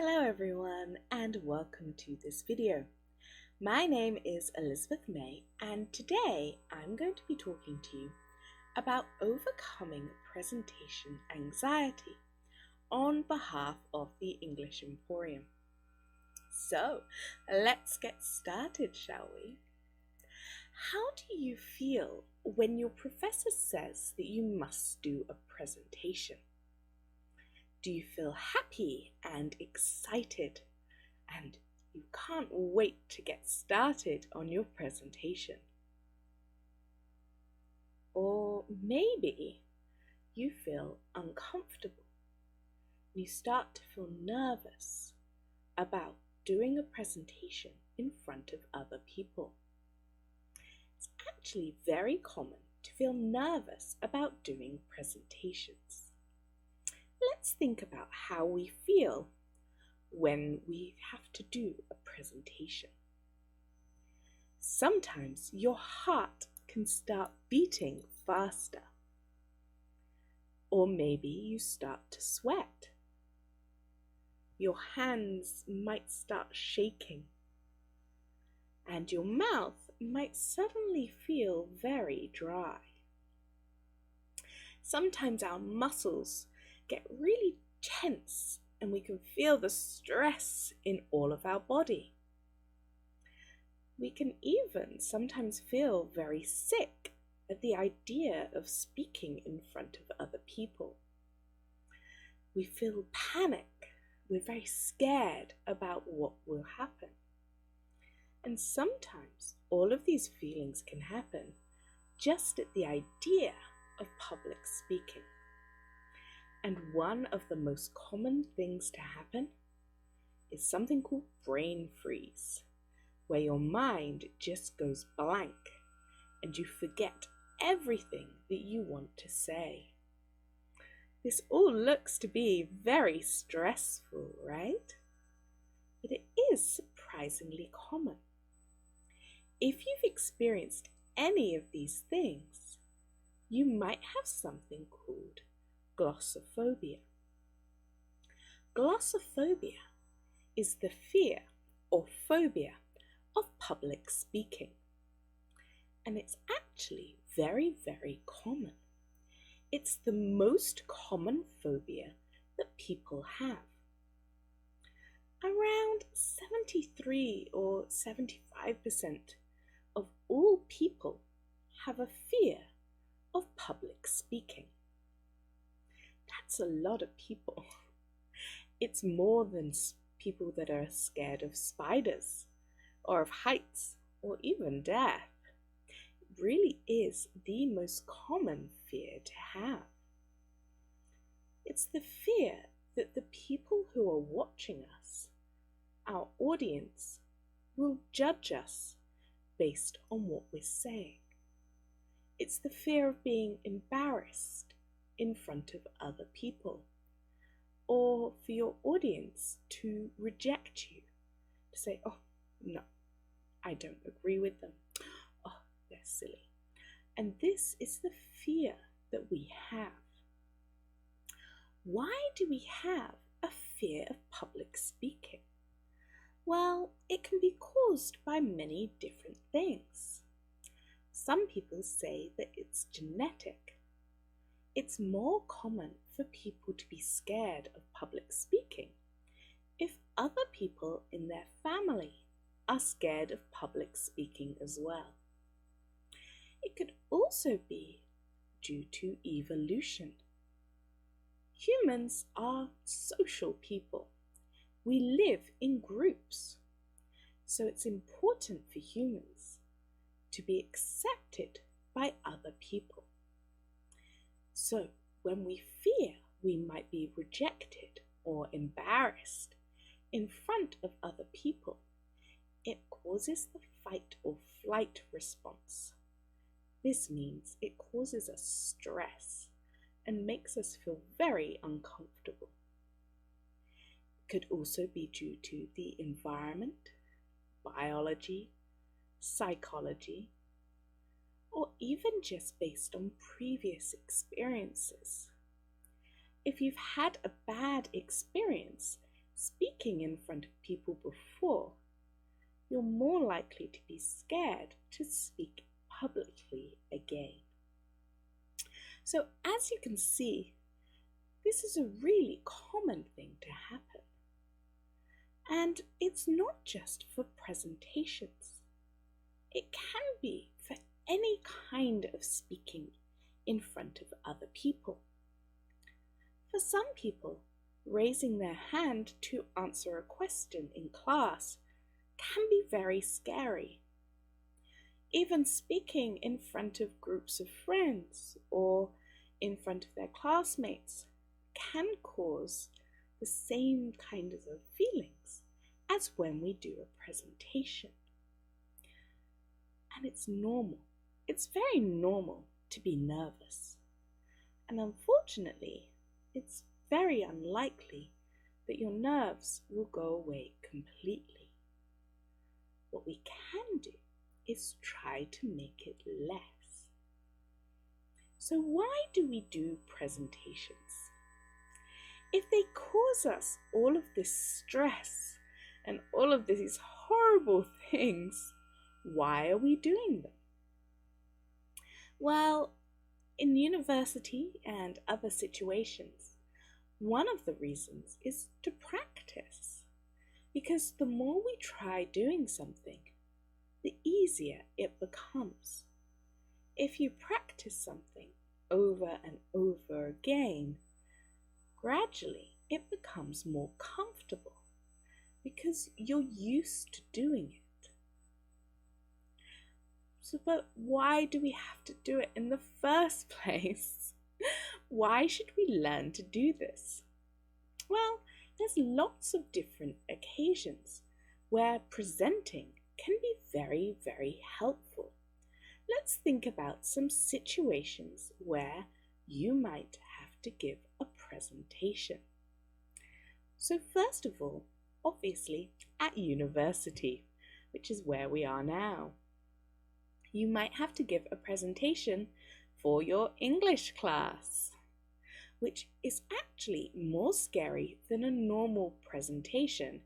Hello everyone and welcome to this video. My name is Elizabeth May and today I'm going to be talking to you about overcoming presentation anxiety on behalf of the English Emporium. So let's get started, shall we? How do you feel when your professor says that you must do a presentation? Do you feel happy and excited and you can't wait to get started on your presentation? Or maybe you feel uncomfortable. You start to feel nervous about doing a presentation in front of other people. It's actually very common to feel nervous about doing presentations. Let's think about how we feel when we have to do a presentation. Sometimes your heart can start beating faster, or maybe you start to sweat. Your hands might start shaking, and your mouth might suddenly feel very dry. Sometimes our muscles get really tense and we can feel the stress in all of our body. We can even sometimes feel very sick at the idea of speaking in front of other people. We feel panic. We're very scared about what will happen. And sometimes all of these feelings can happen just at the idea of public speaking. And one of the most common things to happen is something called brain freeze, where your mind just goes blank and you forget everything that you want to say. This all looks to be very stressful, right? But it is surprisingly common. If you've experienced any of these things, you might have something called glossophobia. Glossophobia is the fear or phobia of public speaking. And it's actually very, very common. It's the most common phobia that people have. Around 73 or 75% of all people have a fear of public speaking. That's a lot of people. It's more than people that are scared of spiders or of heights or even death. It really is the most common fear to have. It's the fear that the people who are watching us, our audience, will judge us based on what we're saying. It's the fear of being embarrassed in front of other people, or for your audience to reject you, to say, oh, no, I don't agree with them. Oh, they're silly. And this is the fear that we have. Why do we have a fear of public speaking? Well, it can be caused by many different things. Some people say that it's genetic. It's more common for people to be scared of public speaking if other people in their family are scared of public speaking as well. It could also be due to evolution. Humans are social people. We live in groups. So it's important for humans to be accepted by other people. So when we fear we might be rejected or embarrassed in front of other people, it causes the fight or flight response. This means it causes us stress and makes us feel very uncomfortable. It could also be due to the environment, biology, psychology, or even just based on previous experiences. If you've had a bad experience, speak speaking in front of people before, you're more likely to be scared to speak publicly again. So as you can see, this is a really common thing to happen. And it's not just for presentations. It can be for any kind of speaking in front of other people. For some people, raising their hand to answer a question in class can be very scary. Even speaking in front of groups of friends or in front of their classmates can cause the same kinds of feelings as when we do a presentation. And it's normal. It's very normal to be nervous. And unfortunately, it's very unlikely that your nerves will go away completely. What we can do is try to make it less. So why do we do presentations? If they cause us all of this stress and all of these horrible things, why are we doing them? Well, in university and other situations, one of the reasons is to practice. Because the more we try doing something, the easier it becomes. If you practice something over and over again, gradually it becomes more comfortable because you're used to doing it. So, but why do we have to do it in the first place? Why should we learn to do this? Well, there's lots of different occasions where presenting can be very, very helpful. Let's think about some situations where you might have to give a presentation. So first of all, obviously at university, which is where we are now. You might have to give a presentation for your English class, which is actually more scary than a normal presentation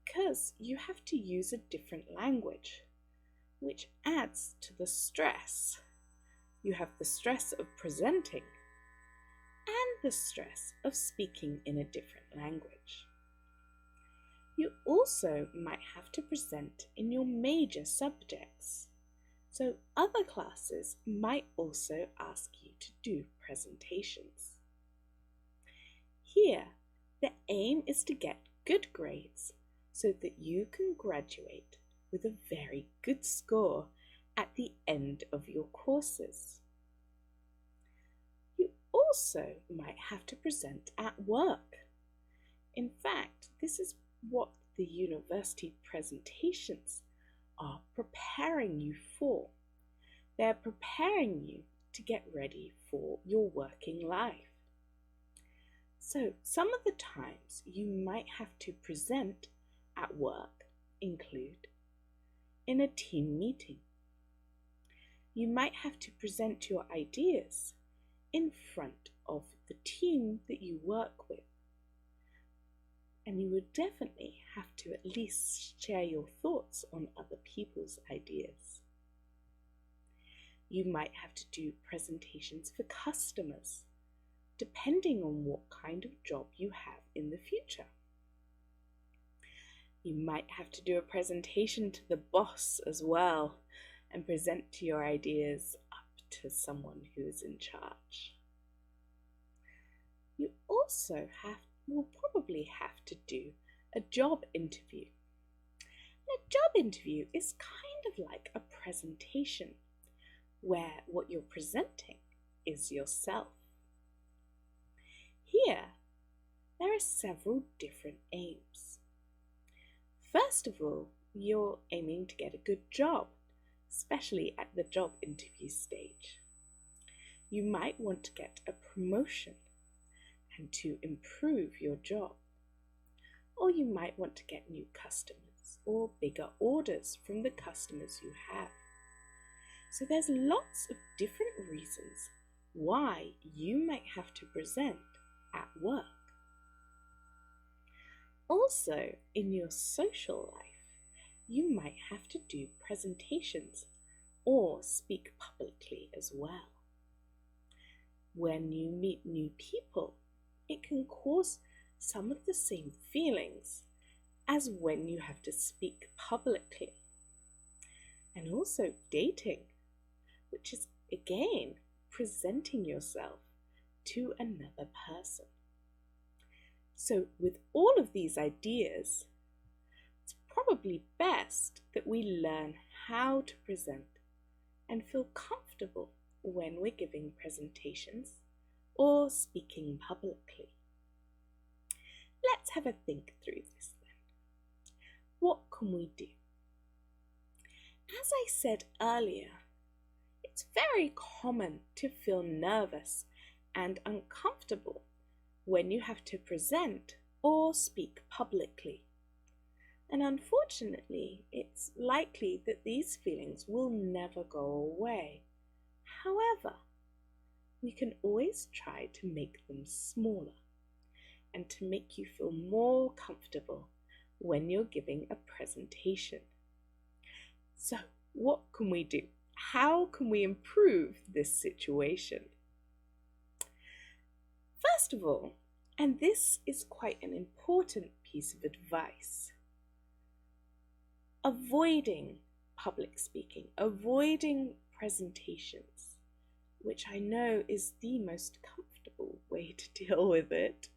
because you have to use a different language, which adds to the stress. You have the stress of presenting and the stress of speaking in a different language. You also might have to present in your major subjects, so other classes might also ask you to do presentations. Here, the aim is to get good grades so that you can graduate with a very good score at the end of your courses. You also might have to present at work. In fact, this is what the university presentations are preparing you for. They're preparing you to get ready for your working life. So some of the times you might have to present at work include in a team meeting. You might have to present your ideas in front of the team that you work with. And you would definitely have to at least share your thoughts on other people's ideas. You might have to do presentations for customers, depending on what kind of job you have in the future. You might have to do a presentation to the boss as well and present your ideas up to someone who's in charge. You also will probably have to do a job interview. And a job interview is kind of like a presentation where what you're presenting is yourself. Here, there are several different aims. First of all, you're aiming to get a good job, especially at the job interview stage. You might want to get a promotion and to improve your job. Or you might want to get new customers or bigger orders from the customers you have. So there's lots of different reasons why you might have to present at work. also, in your social life, you might have to do presentations or speak publicly as well. When you meet new people, it can cause some of the same feelings as when you have to speak publicly. And also dating, which is again presenting yourself to another person. So with all of these ideas, it's probably best that we learn how to present and feel comfortable when we're giving presentations or speaking publicly. Let's have a think through this then. What can we do? As I said earlier, it's very common to feel nervous and uncomfortable when you have to present or speak publicly. And unfortunately, it's likely that these feelings will never go away. However, we can always try to make them smaller and to make you feel more comfortable when you're giving a presentation. So, what can we do? How can we improve this situation? First of all, and this is quite an important piece of advice, avoiding public speaking, avoiding presentations, which I know is the most comfortable way to deal with it,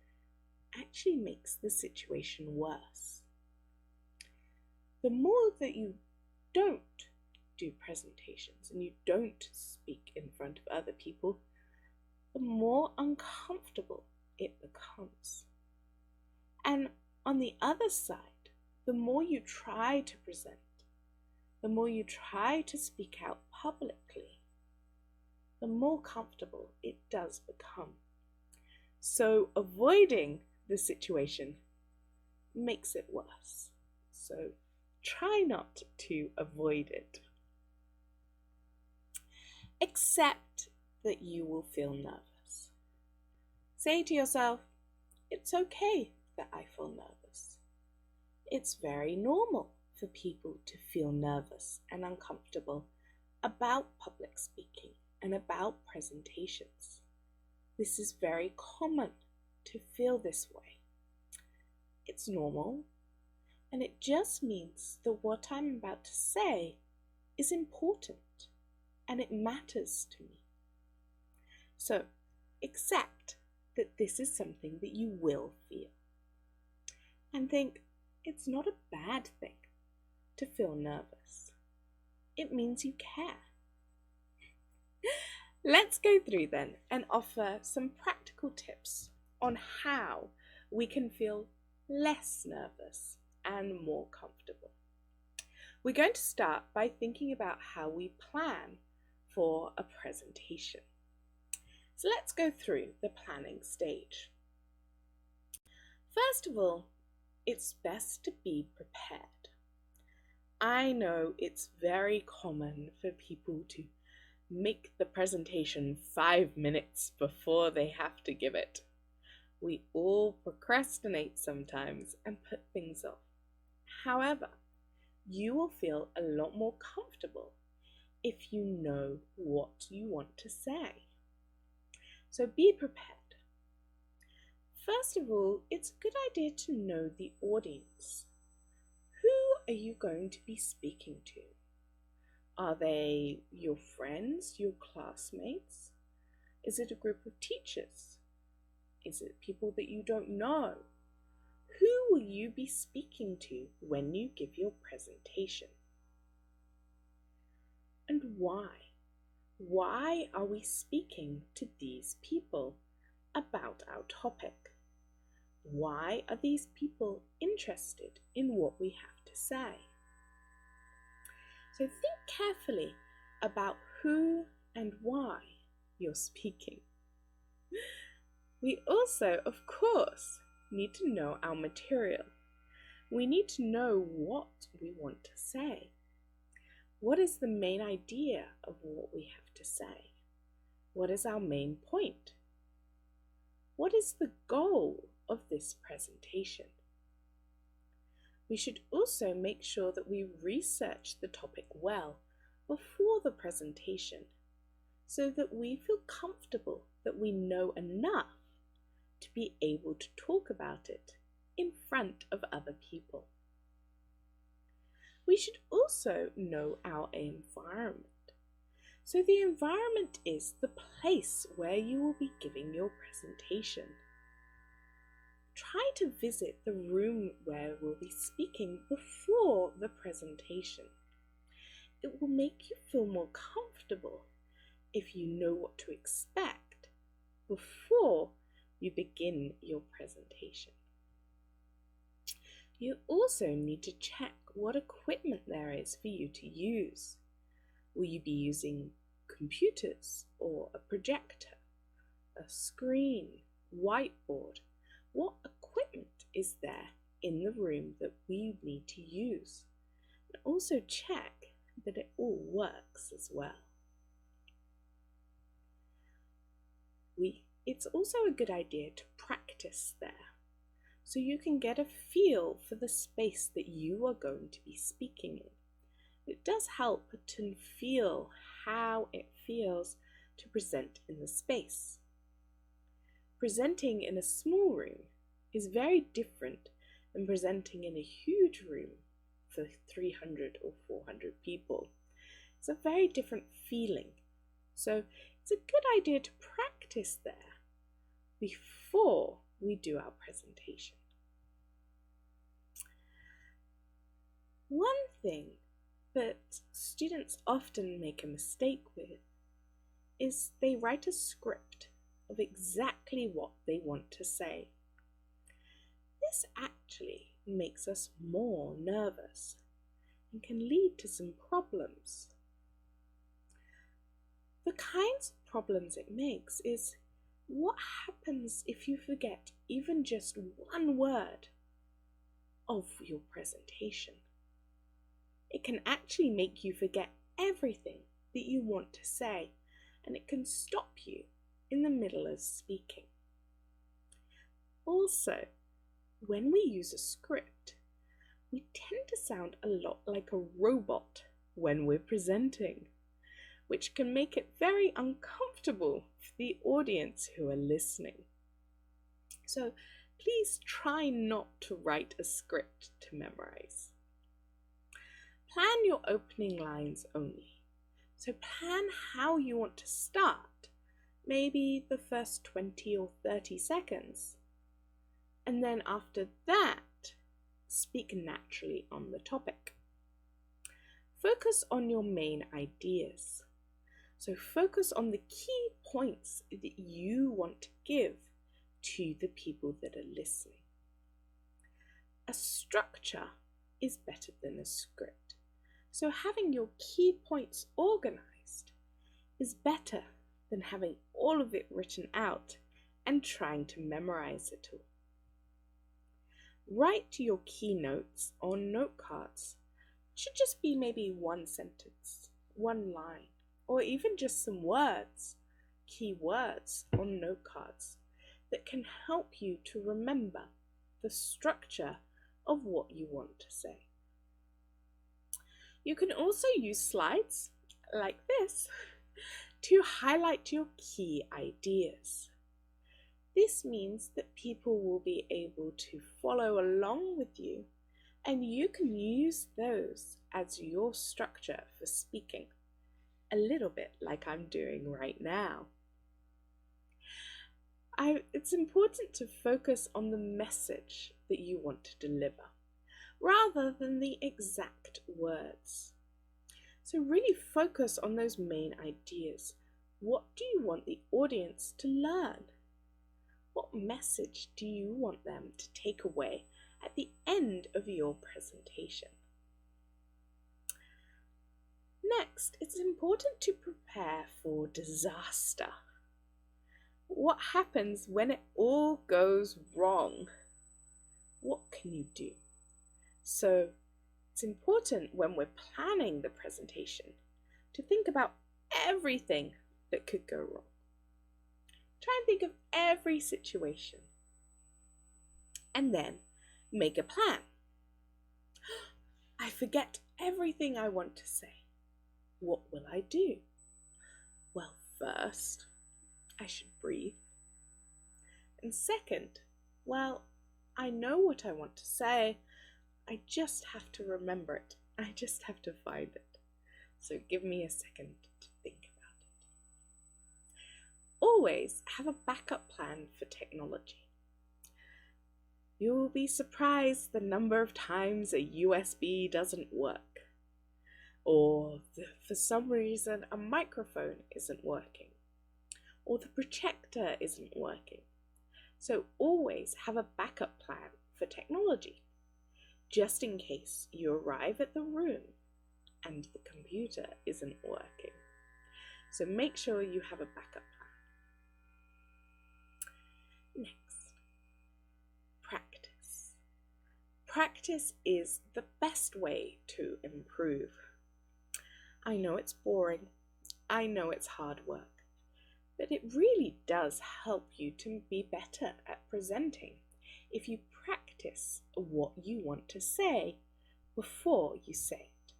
actually makes the situation worse. The more that you don't do presentations and you don't speak in front of other people, the more uncomfortable it becomes. And on the other side, the more you try to present, the more you try to speak out publicly, the more comfortable it does become. So avoiding the situation makes it worse. So try not to avoid it. Accept that you will feel nervous. Say to yourself, it's okay that I feel nervous. It's very normal for people to feel nervous and uncomfortable about public speaking and about presentations. This is very common to feel this way. It's normal, and it just means that what I'm about to say is important and it matters to me. So accept that this is something that you will feel, and think it's not a bad thing to feel nervous. It means you care. Let's go through then and offer some practical tips on how we can feel less nervous and more comfortable. We're going to start by thinking about how we plan for a presentation. So let's go through the planning stage. First of all, it's best to be prepared. I know it's very common for people to make the presentation 5 minutes before they have to give it. We all procrastinate sometimes and put things off. However, you will feel a lot more comfortable if you know what you want to say. So be prepared. First of all, it's a good idea to know the audience. Who are you going to be speaking to? Are they your friends, your classmates? Is it a group of teachers? Is it people that you don't know? Who will you be speaking to when you give your presentation? And why? Why are we speaking to these people about our topic? Why are these people interested in what we have to say? So think carefully about who and why you're speaking. We also, of course, need to know our material. We need to know what we want to say. What is the main idea of what we have to say? What is our main point? What is the goal of this presentation? We should also make sure that we research the topic well before the presentation so that we feel comfortable that we know enough to be able to talk about it in front of other people. We should also know our environment. So the environment is the place where you will be giving your presentation. Try to visit the room where we'll be speaking before the presentation. It will make you feel more comfortable if you know what to expect before you begin your presentation. You also need to check what equipment there is for you to use. Will you be using computers or a projector, a screen, whiteboard? What equipment is there in the room that we need to use? And also check that it all works as well. It's also a good idea to practice there, so you can get a feel for the space that you are going to be speaking in. It does help to feel how it feels to present in the space. Presenting in a small room is very different than presenting in a huge room for 300 or 400 people. It's a very different feeling. So it's a good idea to practice there before we do our presentation. One thing that students often make a mistake with is they write a script of exactly what they want to say. This actually makes us more nervous and can lead to some problems. The kinds of problems it makes is what happens if you forget even just one word of your presentation. It can actually make you forget everything that you want to say, and it can stop you in the middle of speaking. Also, when we use a script, we tend to sound a lot like a robot when we're presenting, which can make it very uncomfortable for the audience who are listening. So please try not to write a script to memorize. Plan your opening lines only. So plan how you want to start, maybe the first 20 or 30 seconds. And then after that, speak naturally on the topic. Focus on your main ideas. So focus on the key points that you want to give to the people that are listening. A structure is better than a script. So having your key points organized is better than having all of it written out and trying to memorize it all. Write your keynotes on note cards. It should just be maybe one sentence, one line, or even just some words, key words on note cards that can help you to remember the structure of what you want to say. You can also use slides like this to highlight your key ideas. This means that people will be able to follow along with you, and you can use those as your structure for speaking, a little bit like I'm doing right now. It's important to focus on the message that you want to deliver, rather than the exact words. So really focus on those main ideas. What do you want the audience to learn? What message do you want them to take away at the end of your presentation? Next, it's important to prepare for disaster. What happens when it all goes wrong? What can you do? So it's important when we're planning the presentation to think about everything that could go wrong. Try and think of every situation and then make a plan. I forget everything I want to say. What will I do? Well, first, I should breathe. And second, well, I know what I want to say. I just have to remember it. I just have to find it. So give me a second to think about it. Always have a backup plan for technology. You will be surprised the number of times a USB doesn't work, or for some reason a microphone isn't working, or the projector isn't working. So always have a backup plan for technology, just in case you arrive at the room and the computer isn't working. So make sure you have a backup plan. Next, practice. Practice is the best way to improve. I know it's boring, I know it's hard work, but it really does help you to be better at presenting if you practice what you want to say before you say it.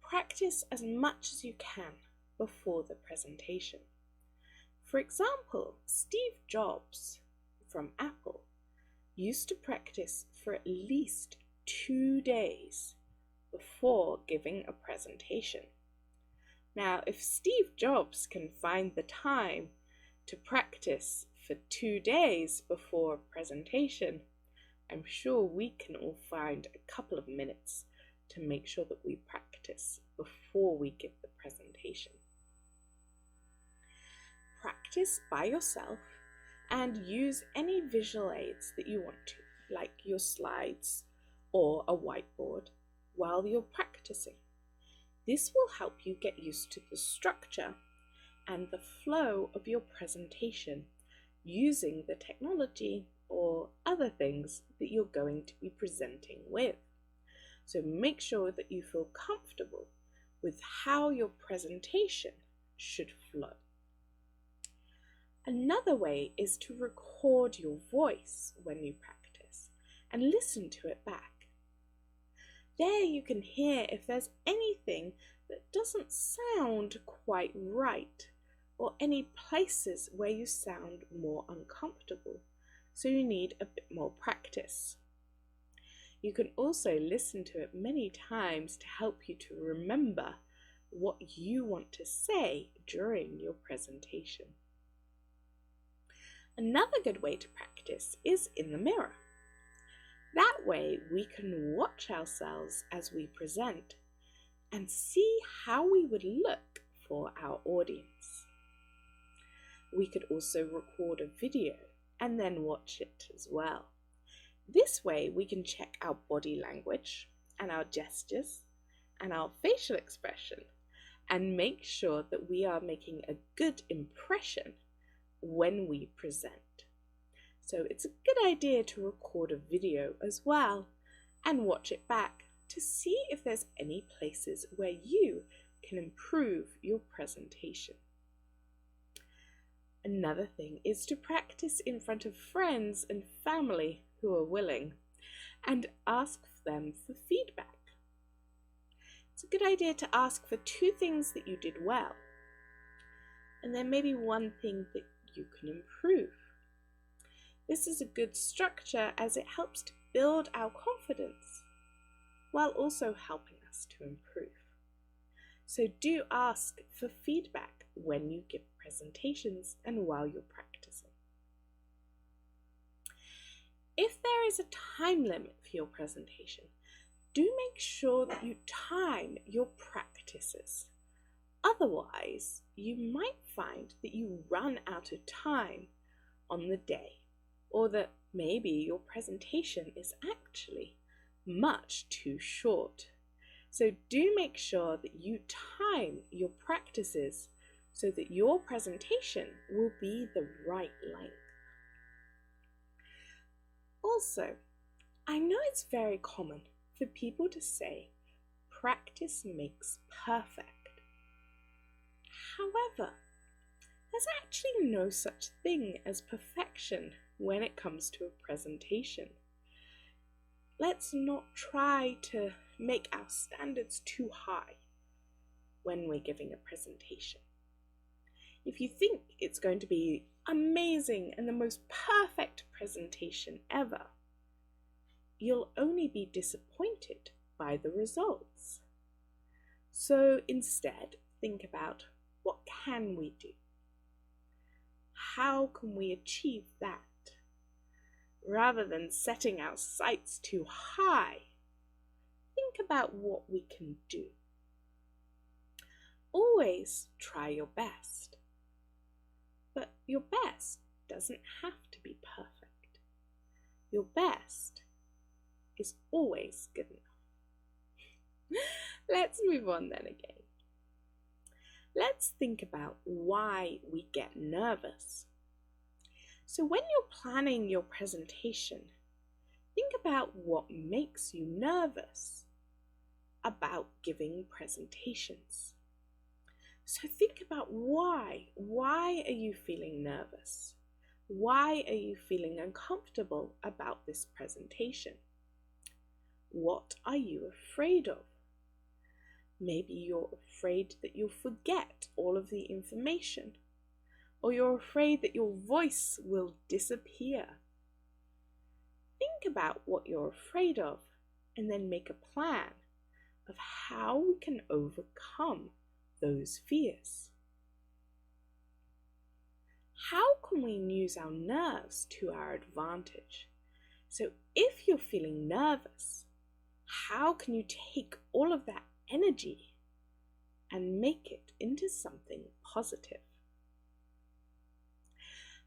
Practice as much as you can before the presentation. For example, Steve Jobs from Apple used to practice for at least 2 days before giving a presentation. Now, if Steve Jobs can find the time to practice for 2 days before a presentation, I'm sure we can all find a couple of minutes to make sure that we practice before we give the presentation. Practice by yourself and use any visual aids that you want to, like your slides or a whiteboard, while you're practicing. This will help you get used to the structure and the flow of your presentation using the technology or other things that you're going to be presenting with. So make sure that you feel comfortable with how your presentation should flow. Another way is to record your voice when you practice and listen to it back. There you can hear if there's anything that doesn't sound quite right, or any places where you sound more uncomfortable, so you need a bit more practice. You can also listen to it many times to help you to remember what you want to say during your presentation. Another good way to practice is in the mirror. That way we can watch ourselves as we present and see how we would look for our audience. We could also record a video and then watch it as well. This way we can check our body language and our gestures and our facial expression and make sure that we are making a good impression when we present. So it's a good idea to record a video as well and watch it back to see if there's any places where you can improve your presentation. Another thing is to practice in front of friends and family who are willing and ask them for feedback. It's a good idea to ask for 2 things that you did well, and then maybe 1 thing that you can improve. This is a good structure as it helps to build our confidence while also helping us to improve. So do ask for feedback when you give presentations and while you're practicing. If there is a time limit for your presentation, do make sure that you time your practices. Otherwise, you might find that you run out of time on the day, or that maybe your presentation is actually much too short. So do make sure that you time your practices so that your presentation will be the right length. Also, I know it's very common for people to say practice makes perfect. However, there's actually no such thing as perfection when it comes to a presentation. let's not try to make our standards too high when we're giving a presentation. If you think it's going to be amazing and the most perfect presentation ever, you'll only be disappointed by the results. So instead, think about, what can we do? How can we achieve that? Rather than setting our sights too high, think about what we can do. Always try your best. But your best doesn't have to be perfect. Your best is always good enough. Let's move on then again. Let's think about why we get nervous. So when you're planning your presentation, think about what makes you nervous about giving presentations. So think about why. Why are you feeling nervous? Why are you feeling uncomfortable about this presentation? What are you afraid of? Maybe you're afraid that you'll forget all of the information, or you're afraid that your voice will disappear. Think about what you're afraid of and then make a plan of how we can overcome those fears. How can we use our nerves to our advantage? So if you're feeling nervous, how can you take all of that energy and make it into something positive?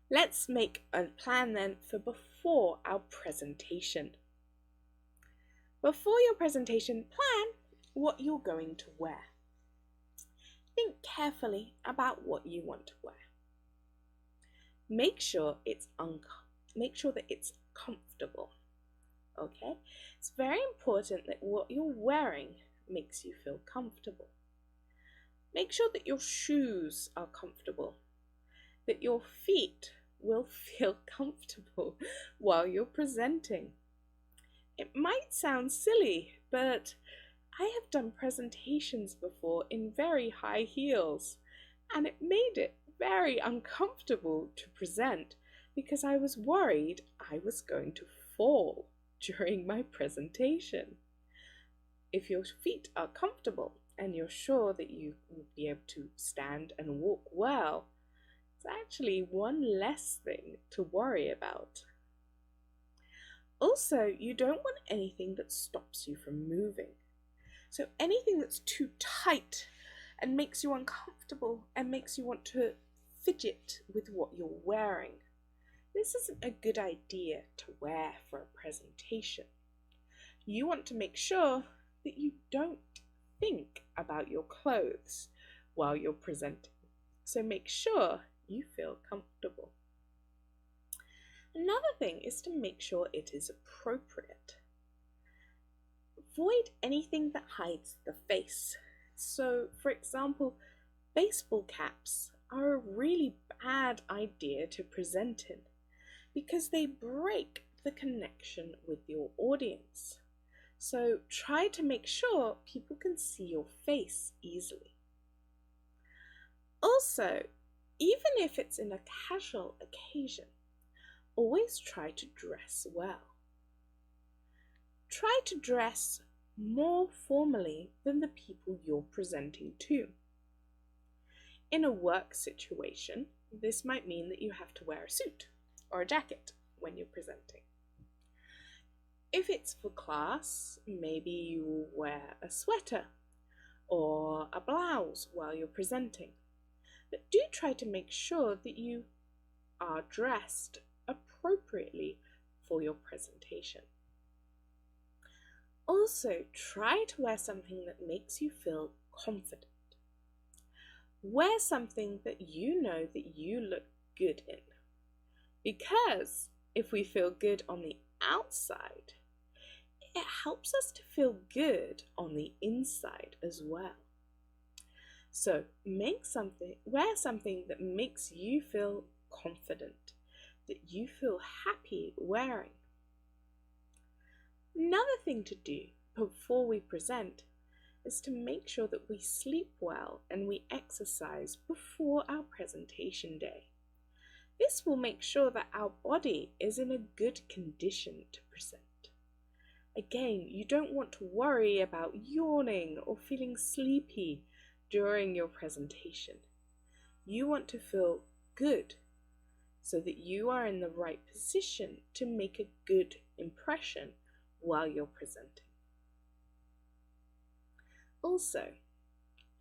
Let's make a plan then for before our presentation. Before your presentation, plan what you're going to wear. Think carefully about what you want to wear. Make sure that it's comfortable. Okay? It's very important that what you're wearing makes you feel comfortable. Make sure that your shoes are comfortable, that your feet will feel comfortable while you're presenting. It might sound silly, but I have done presentations before in very high heels, and it made it very uncomfortable to present because I was worried I was going to fall during my presentation. If your feet are comfortable and you're sure that you will be able to stand and walk well, it's actually one less thing to worry about. Also, you don't want anything that stops you from moving. So anything that's too tight and makes you uncomfortable and makes you want to fidget with what you're wearing, this isn't a good idea to wear for a presentation. You want to make sure that you don't think about your clothes while you're presenting. So make sure you feel comfortable. Another thing is to make sure it is appropriate. Avoid anything that hides the face. So, for example, baseball caps are a really bad idea to present in because they break the connection with your audience. So try to make sure people can see your face easily. Also, even if it's in a casual occasion, always try to dress well. Try to dress more formally than the people you're presenting to. In a work situation, this might mean that you have to wear a suit or a jacket when you're presenting. If it's for class, maybe you will wear a sweater or a blouse while you're presenting. But do try to make sure that you are dressed appropriately for your presentation. Also, try to wear something that makes you feel confident. Wear something that you know that you look good in. Because if we feel good on the outside, it helps us to feel good on the inside as well. So wear something that makes you feel confident, that you feel happy wearing. Another thing to do before we present is to make sure that we sleep well and we exercise before our presentation day. This will make sure that our body is in a good condition to present. Again, you don't want to worry about yawning or feeling sleepy during your presentation. You want to feel good so that you are in the right position to make a good impression while you're presenting. Also,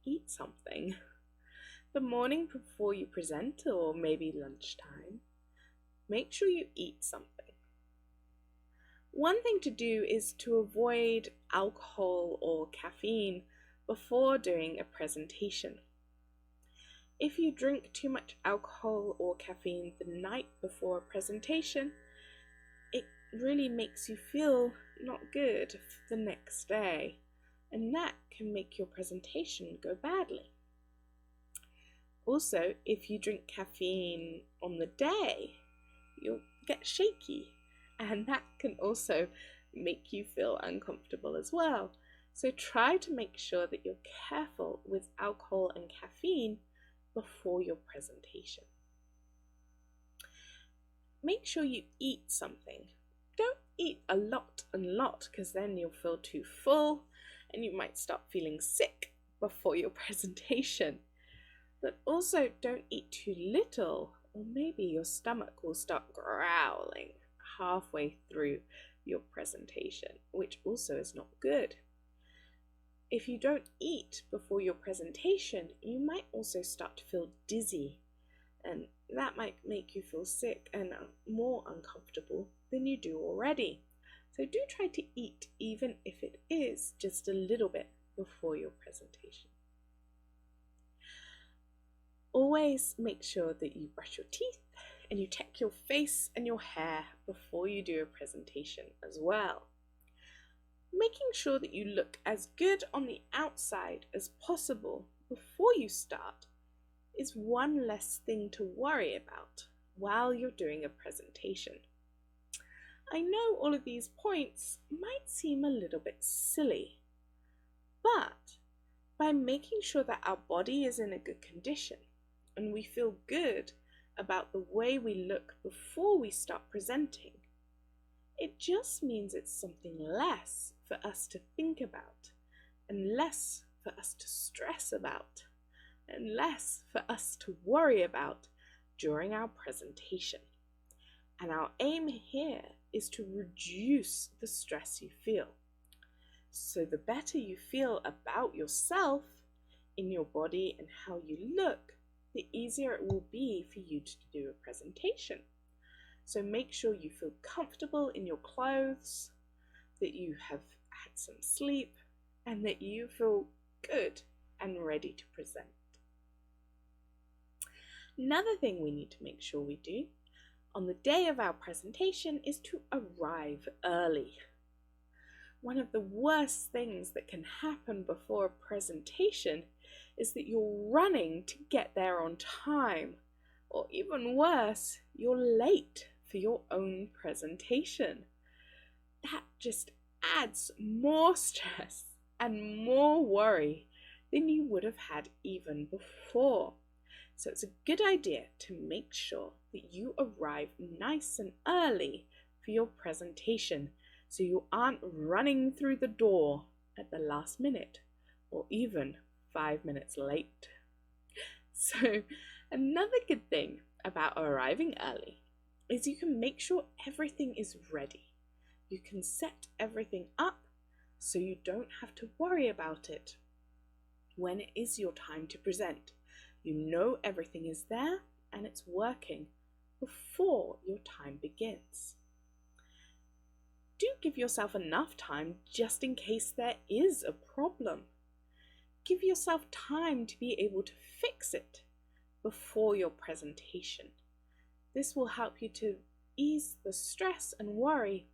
eat something. The morning before you present, or maybe lunchtime, make sure you eat something. One thing to do is to avoid alcohol or caffeine before doing a presentation. If you drink too much alcohol or caffeine the night before a presentation, it really makes you feel not good for the next day, and that can make your presentation go badly. Also, if you drink caffeine on the day, you'll get shaky, and that can also make you feel uncomfortable as well. So try to make sure that you're careful with alcohol and caffeine before your presentation. Make sure you eat something. Don't eat a lot because then you'll feel too full and you might start feeling sick before your presentation. But also don't eat too little, or maybe your stomach will start growling halfway through your presentation, which also is not good. If you don't eat before your presentation, you might also start to feel dizzy, and that might make you feel sick and more uncomfortable than you do already. So do try to eat, even if it is just a little bit before your presentation. Always make sure that you brush your teeth and you check your face and your hair before you do a presentation as well. Making sure that you look as good on the outside as possible before you start is one less thing to worry about while you're doing a presentation. I know all of these points might seem a little bit silly, but by making sure that our body is in a good condition and we feel good about the way we look before we start presenting, it just means it's something less for us to think about, and less for us to stress about, and less for us to worry about during our presentation. And our aim here is to reduce the stress you feel. So the better you feel about yourself, in your body and how you look, the easier it will be for you to do a presentation. So make sure you feel comfortable in your clothes, that you have had some sleep, and that you feel good and ready to present. Another thing we need to make sure we do on the day of our presentation is to arrive early. One of the worst things that can happen before a presentation is that you're running to get there on time, or even worse, you're late for your own presentation. That just adds more stress and more worry than you would have had even before. So it's a good idea to make sure that you arrive nice and early for your presentation, so you aren't running through the door at the last minute or even 5 minutes late. So another good thing about arriving early is you can make sure everything is ready. You can set everything up so you don't have to worry about it when it is your time to present. You know everything is there and it's working before your time begins. Do give yourself enough time just in case there is a problem. Give yourself time to be able to fix it before your presentation. This will help you to ease the stress and worry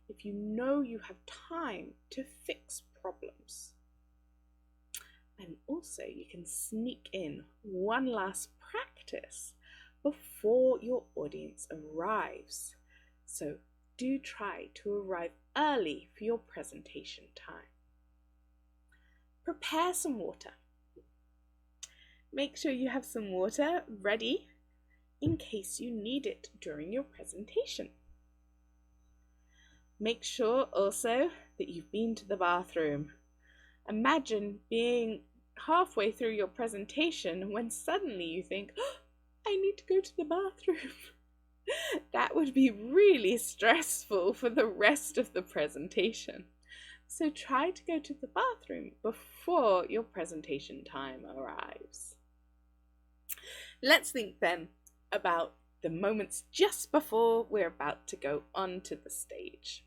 if you know you have time to fix problems. And also you can sneak in one last practice before your audience arrives. So do try to arrive early for your presentation time. Prepare some water. Make sure you have some water ready in case you need it during your presentation. Make sure also that you've been to the bathroom. Imagine being halfway through your presentation when suddenly you think, oh, I need to go to the bathroom. That would be really stressful for the rest of the presentation. So try to go to the bathroom before your presentation time arrives. Let's think then about the moments just before we're about to go onto the stage.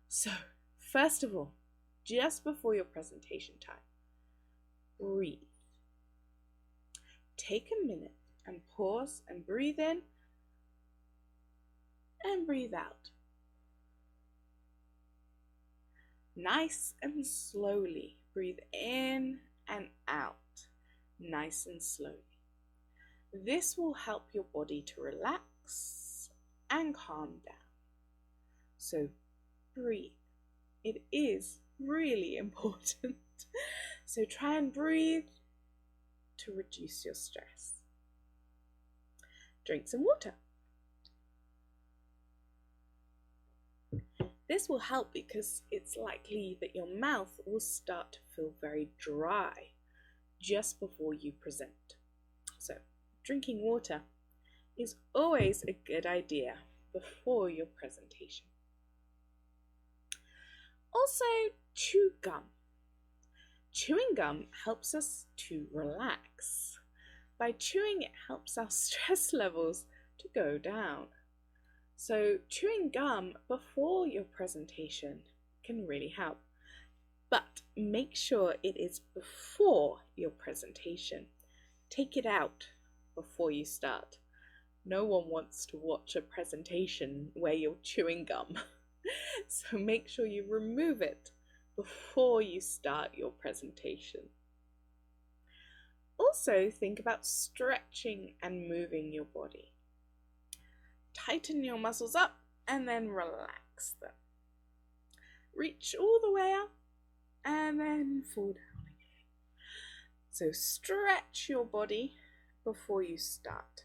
So, first of all, just before your presentation time, breathe. Take a minute and pause and breathe in and breathe out. Nice and slowly. Breathe in and out. Nice and slowly. This will help your body to relax and calm down. So breathe. It is really important. So try and breathe to reduce your stress. Drink some water. This will help because it's likely that your mouth will start to feel very dry just before you present. So drinking water is always a good idea before your presentation. Also, chew gum. Chewing gum helps us to relax. By chewing, it helps our stress levels to go down. So chewing gum before your presentation can really help. But make sure it is before your presentation. Take it out before you start. No one wants to watch a presentation where you're chewing gum. So make sure you remove it before you start your presentation. Also, think about stretching and moving your body. Tighten your muscles up and then relax them. Reach all the way up and then fall down again. So stretch your body before you start.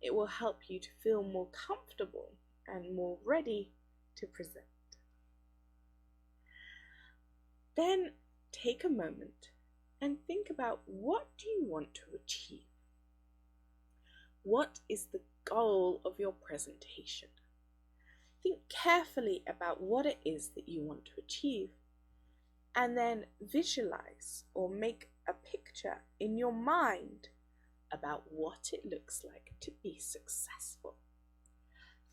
It will help you to feel more comfortable and more ready to present. Then take a moment and think about, what do you want to achieve? What is the goal of your presentation? Think carefully about what it is that you want to achieve, and then visualize or make a picture in your mind about what it looks like to be successful.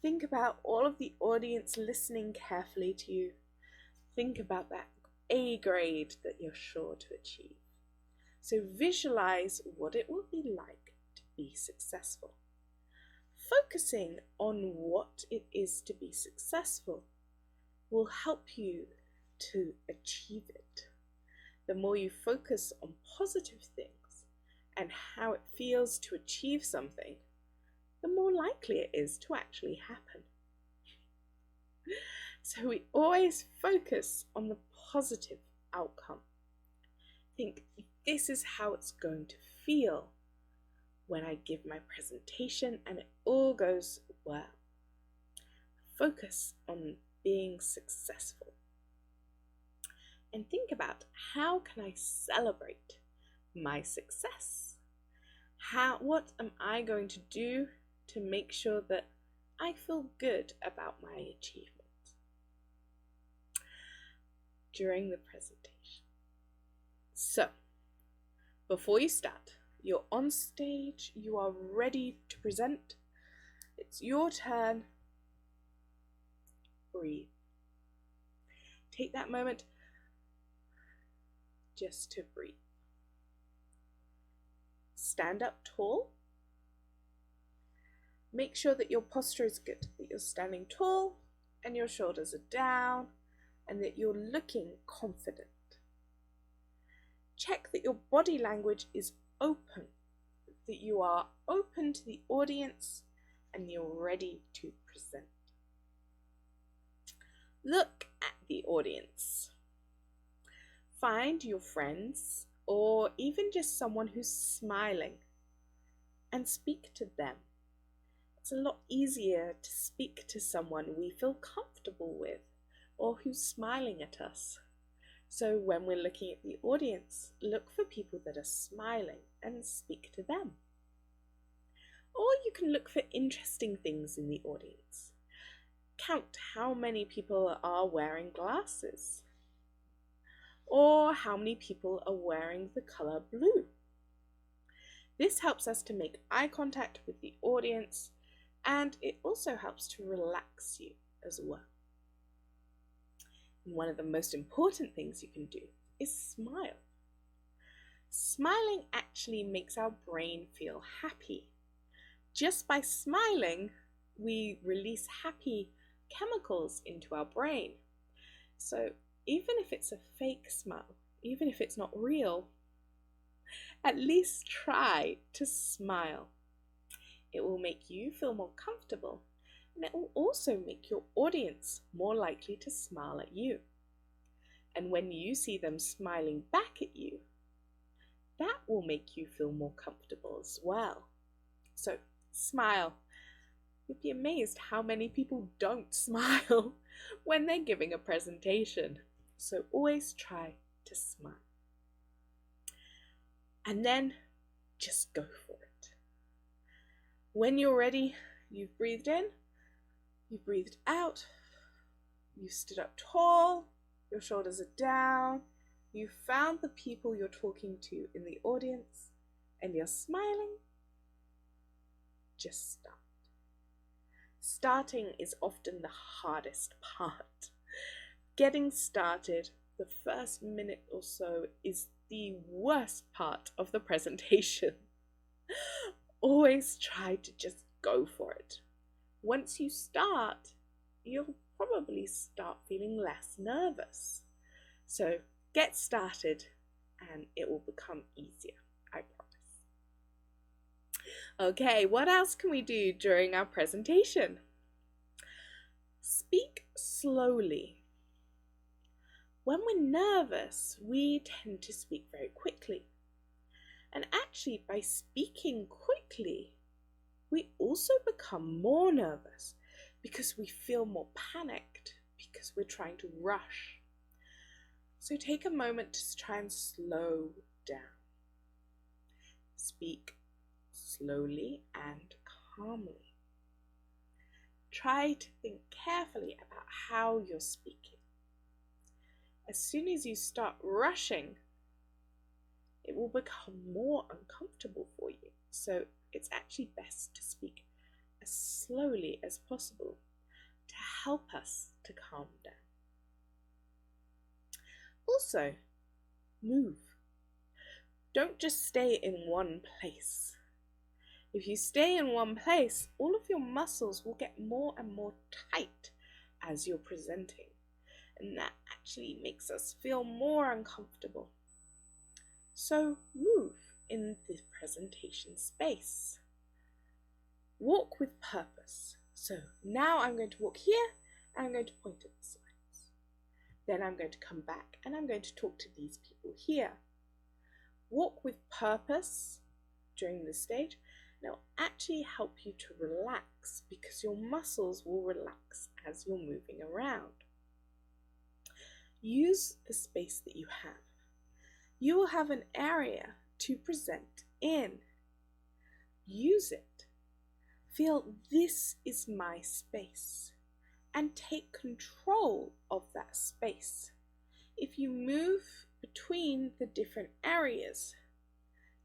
Think about all of the audience listening carefully to you. Think about that A grade that you're sure to achieve. So visualize what it will be like to be successful. Focusing on what it is to be successful will help you to achieve it. The more you focus on positive things and how it feels to achieve something, the more likely it is to actually happen. So we always focus on the positive outcome. Think, this is how it's going to feel when I give my presentation and it all goes well. Focus on being successful. And think about, how can I celebrate my success? What am I going to do to make sure that I feel good about my achievement during the presentation? So, before you start, you're on stage, you are ready to present. It's your turn. Breathe. Take that moment just to breathe. Stand up tall. Make sure that your posture is good, that you're standing tall and your shoulders are down and that you're looking confident. Check that your body language is open, that you are open to the audience and you're ready to present. Look at the audience. Find your friends or even just someone who's smiling and speak to them. It's a lot easier to speak to someone we feel comfortable with or who's smiling at us. So when we're looking at the audience, look for people that are smiling and speak to them. Or you can look for interesting things in the audience. Count how many people are wearing glasses, or how many people are wearing the color blue. This helps us to make eye contact with the audience, and it also helps to relax you as well. And one of the most important things you can do is smile. Smiling actually makes our brain feel happy. Just by smiling, we release happy chemicals into our brain. So even if it's a fake smile, even if it's not real, at least try to smile. It will make you feel more comfortable, and it will also make your audience more likely to smile at you. And when you see them smiling back at you, that will make you feel more comfortable as well. So smile. You'd be amazed how many people don't smile when they're giving a presentation. So always try to smile. And then just go for it. When you're ready, you've breathed in, you've breathed out, you've stood up tall, your shoulders are down, you've found the people you're talking to in the audience, and you're smiling. Just start. Starting is often the hardest part. Getting started, the first minute or so, is the worst part of the presentation. Always try to just go for it. Once you start, you'll probably start feeling less nervous. So get started and it will become easier, I promise. Okay, what else can we do during our presentation? Speak slowly. When we're nervous, we tend to speak very quickly. And actually, by speaking quickly, we also become more nervous because we feel more panicked because we're trying to rush. So take a moment to try and slow down. Speak slowly and calmly. Try to think carefully about how you're speaking. As soon as you start rushing, it will become more uncomfortable for you. So it's actually best to speak as slowly as possible to help us to calm down. Also, move. Don't just stay in one place. If you stay in one place, all of your muscles will get more and more tight as you're presenting. And that actually makes us feel more uncomfortable. So move in the presentation space. Walk with purpose. So now I'm going to walk here and I'm going to point at the slides. Then I'm going to come back and I'm going to talk to these people here. Walk with purpose during this stage. And it will actually help you to relax because your muscles will relax as you're moving around. Use the space that you have. You will have an area to present in. Use it. Feel this is my space and take control of that space. If you move between the different areas,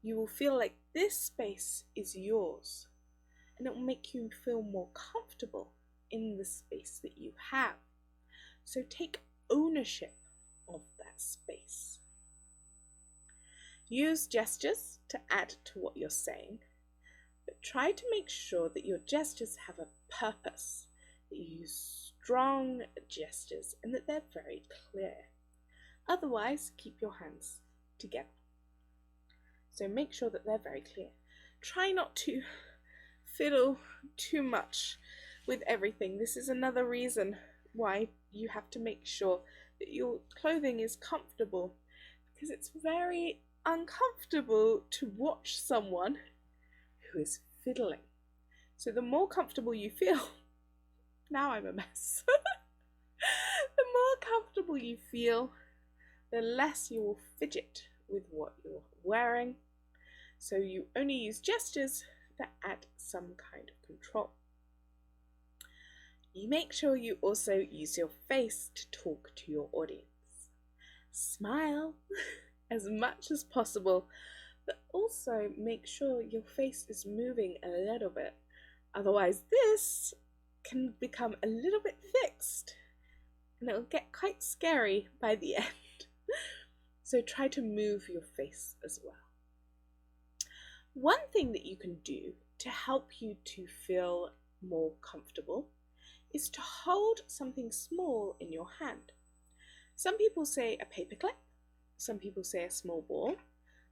you will feel like this space is yours and it will make you feel more comfortable in the space that you have. So take ownership of that space. Use gestures to add to what you're saying, but try to make sure that your gestures have a purpose, that you use strong gestures and that they're very clear. Otherwise, keep your hands together. So make sure that they're very clear. Try not to fiddle too much with everything. This is another reason why you have to make sure that your clothing is comfortable, because it's very uncomfortable to watch someone who is fiddling. So the more comfortable you feel, now I'm a mess. The more comfortable you feel, the less you will fidget with what you're wearing. So you only use gestures that add some kind of control. You make sure you also use your face to talk to your audience. Smile as much as possible, but also make sure your face is moving a little bit. Otherwise, this can become a little bit fixed and it'll get quite scary by the end. So try to move your face as well. One thing that you can do to help you to feel more comfortable is to hold something small in your hand. Some people say a paperclip, some people say a small ball,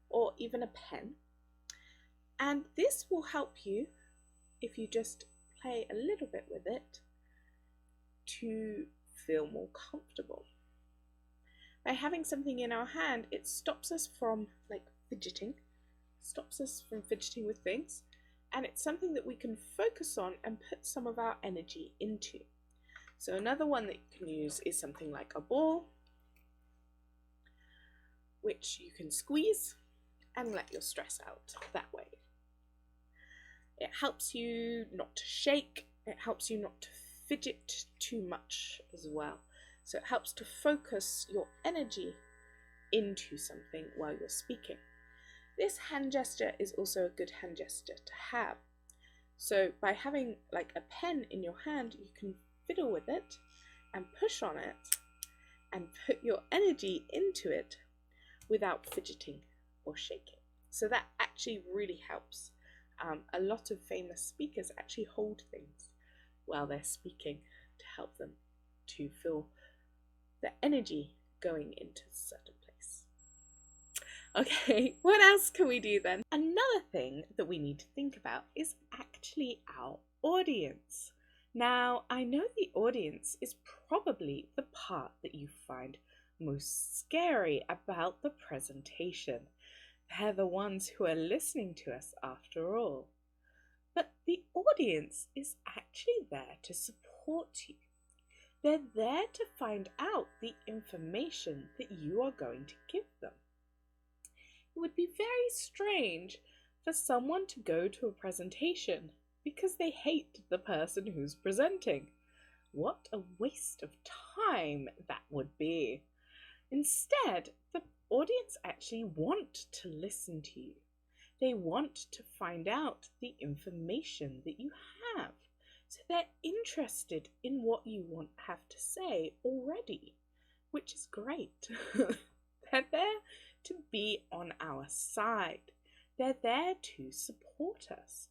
or even a pen. And this will help you, if you just play a little bit with it, to feel more comfortable. By having something in our hand, it stops us from fidgeting, with things, and it's something that we can focus on and put some of our energy into. So another one that you can use is something like a ball, which you can squeeze and let your stress out that way. It helps you not to shake, it helps you not to fidget too much as well. So it helps to focus your energy into something while you're speaking. This hand gesture is also a good hand gesture to have. So by having like a pen in your hand, you can fiddle with it and push on it and put your energy into it without fidgeting or shaking. So that actually really helps. A lot of famous speakers actually hold things while they're speaking to help them to feel the energy going into a certain place. Okay, what else can we do then? Another thing that we need to think about is actually our audience. Now, I know the audience is probably the part that you find most scary about the presentation. They're the ones who are listening to us after all. But the audience is actually there to support you. They're there to find out the information that you are going to give them. It would be very strange for someone to go to a presentation because they hate the person who's presenting. What a waste of time that would be. Instead, the audience actually want to listen to you. They want to find out the information that you have. So they're interested in what you have to say already, which is great. They're there to be on our side. They're there to support us.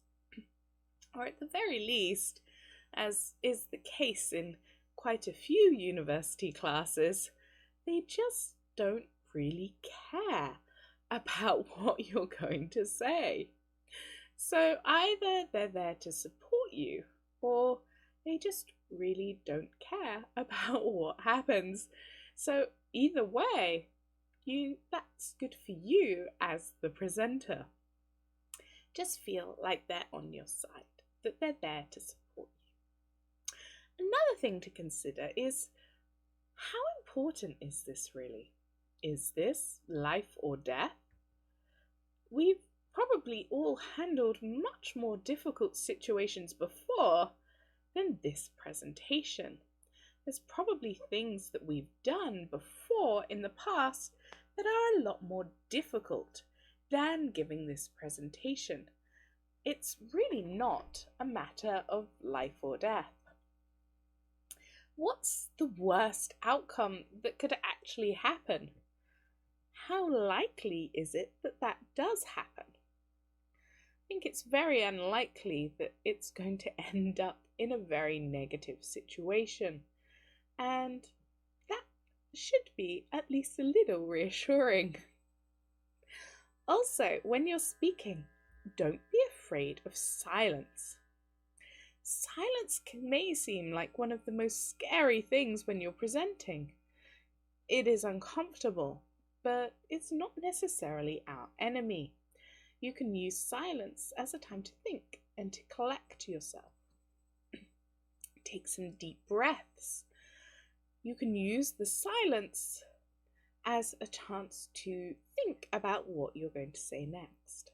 Or at the very least, as is the case in quite a few university classes, they just don't really care about what you're going to say. So either they're there to support you, or they just really don't care about what happens. So either way, that's good for you as the presenter. Just feel like they're on your side, that they're there to support you. Another thing to consider is, how important is this really? Is this life or death? We've probably all handled much more difficult situations before than this presentation. There's probably things that we've done before in the past that are a lot more difficult than giving this presentation. It's really not a matter of life or death. What's the worst outcome that could actually happen? How likely is it that that does happen? I think it's very unlikely that it's going to end up in a very negative situation, and that should be at least a little reassuring. Also, when you're speaking, don't be afraid of silence. Silence may seem like one of the most scary things when you're presenting. It is uncomfortable, but it's not necessarily our enemy. You can use silence as a time to think and to collect yourself. Take some deep breaths. You can use the silence as a chance to think about what you're going to say next.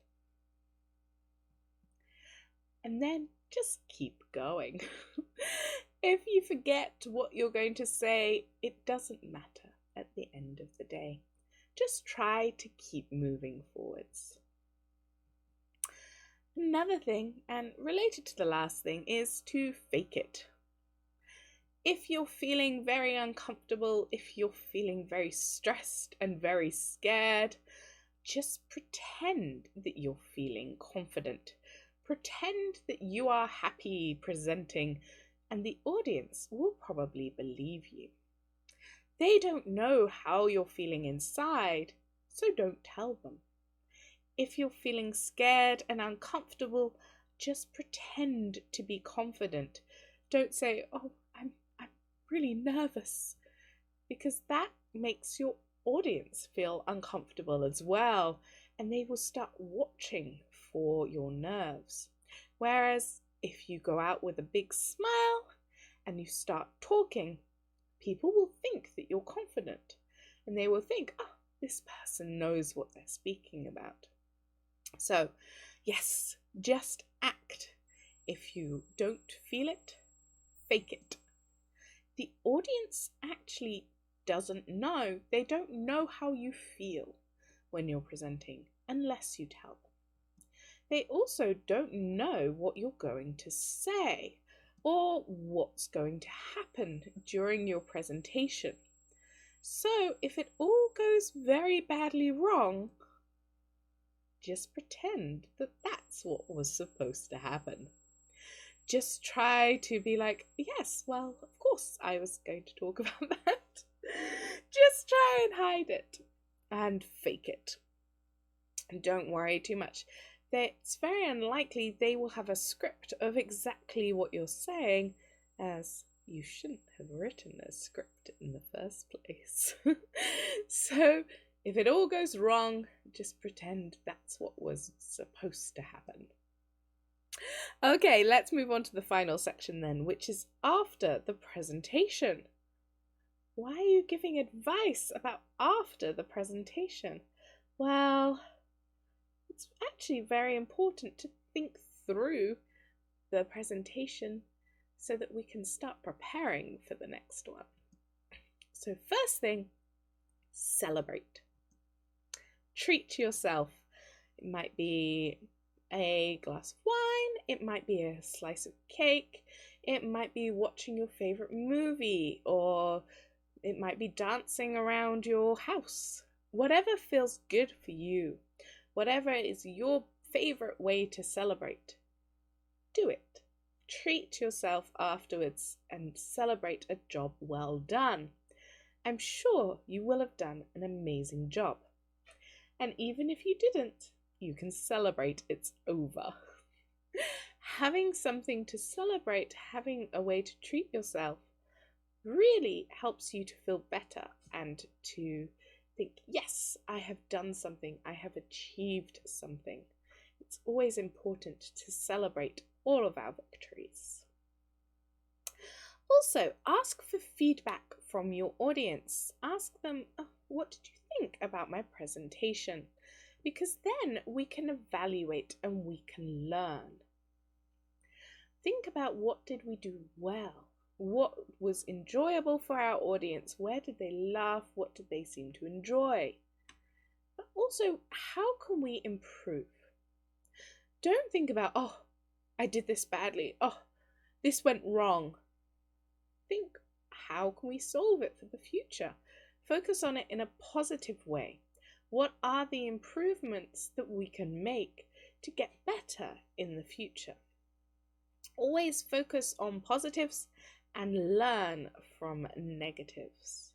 And then just keep going. If you forget what you're going to say, it doesn't matter at the end of the day. Just try to keep moving forwards. Another thing, and related to the last thing, is to fake it. If you're feeling very uncomfortable, if you're feeling very stressed and very scared, just pretend that you're feeling confident. Pretend that you are happy presenting, and the audience will probably believe you. They don't know how you're feeling inside, so don't tell them. If you're feeling scared and uncomfortable, just pretend to be confident. Don't say, "Oh, I'm really nervous," because that makes your audience feel uncomfortable as well, and they will start watching for your nerves. Whereas if you go out with a big smile and you start talking, people will think that you're confident, and they will think, "Oh, this person knows what they're speaking about." So, yes, just act. If you don't feel it, fake it. The audience actually doesn't know. They don't know how you feel when you're presenting unless you tell them. They also don't know what you're going to say or what's going to happen during your presentation. So if it all goes very badly wrong, just pretend that that's what was supposed to happen. Just try to be like, "Yes, well, of course I was going to talk about that." Just try and hide it and fake it. And don't worry too much. It's very unlikely they will have a script of exactly what you're saying, as you shouldn't have written a script in the first place. So if it all goes wrong, just pretend that's what was supposed to happen. Okay, let's move on to the final section then, which is after the presentation. Why are you giving advice about after the presentation? Well, it's actually very important to think through the presentation so that we can start preparing for the next one. So first thing, celebrate. Treat yourself. It might be a glass of wine, it might be a slice of cake, it might be watching your favorite movie, or it might be dancing around your house. Whatever feels good for you, whatever is your favorite way to celebrate, do it. Treat yourself afterwards and celebrate a job well done. I'm sure you will have done an amazing job. And even if you didn't, you can celebrate it's over. Having something to celebrate, having a way to treat yourself, really helps you to feel better and to think, yes, I have done something, I have achieved something. It's always important to celebrate all of our victories. Also, ask for feedback from your audience. Ask them, "Oh, what did you think about my presentation?" Because then we can evaluate and we can learn. Think about, what did we do well? What was enjoyable for our audience? Where did they laugh? What did they seem to enjoy? But also, how can we improve? Don't think about, "Oh, I did this badly. Oh, this went wrong." Think, how can we solve it for the future? Focus on it in a positive way. What are the improvements that we can make to get better in the future? Always focus on positives and learn from negatives.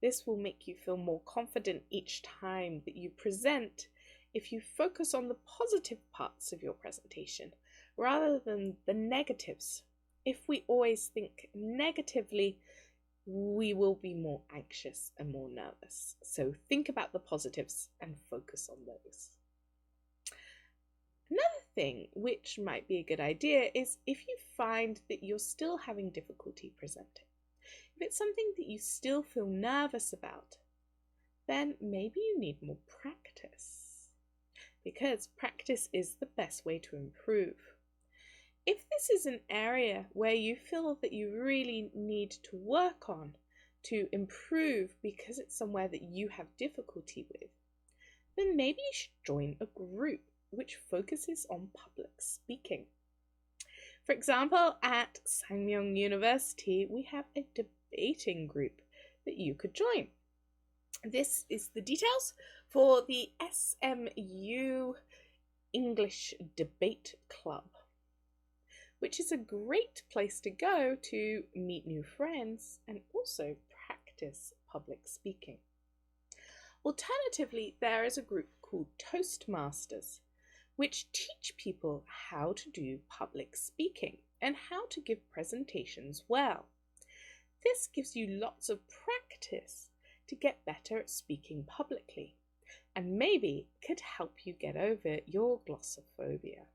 This will make you feel more confident each time that you present if you focus on the positive parts of your presentation rather than the negatives. If we always think negatively, we will be more anxious and more nervous. So think about the positives and focus on those. Another thing which might be a good idea is if you find that you're still having difficulty presenting, if it's something that you still feel nervous about, then maybe you need more practice, because practice is the best way to improve. If this is an area where you feel that you really need to work on to improve because it's somewhere that you have difficulty with, then maybe you should join a group which focuses on public speaking. For example, at Sangmyung University, we have a debating group that you could join. This is the details for the SMU English Debate Club, which is a great place to go to meet new friends and also practice public speaking. Alternatively, there is a group called Toastmasters, which teach people how to do public speaking and how to give presentations well. This gives you lots of practice to get better at speaking publicly, and maybe could help you get over your glossophobia.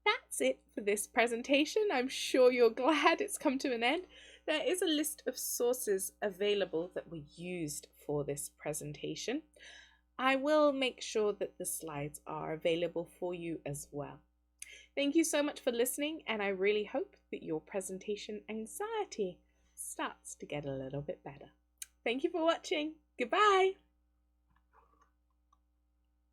That's it for this presentation. I'm sure you're glad it's come to an end. There is a list of sources available that were used for this presentation. I will make sure that the slides are available for you as well. Thank you so much for listening, and I really hope that your presentation anxiety starts to get a little bit better. Thank you for watching. Goodbye.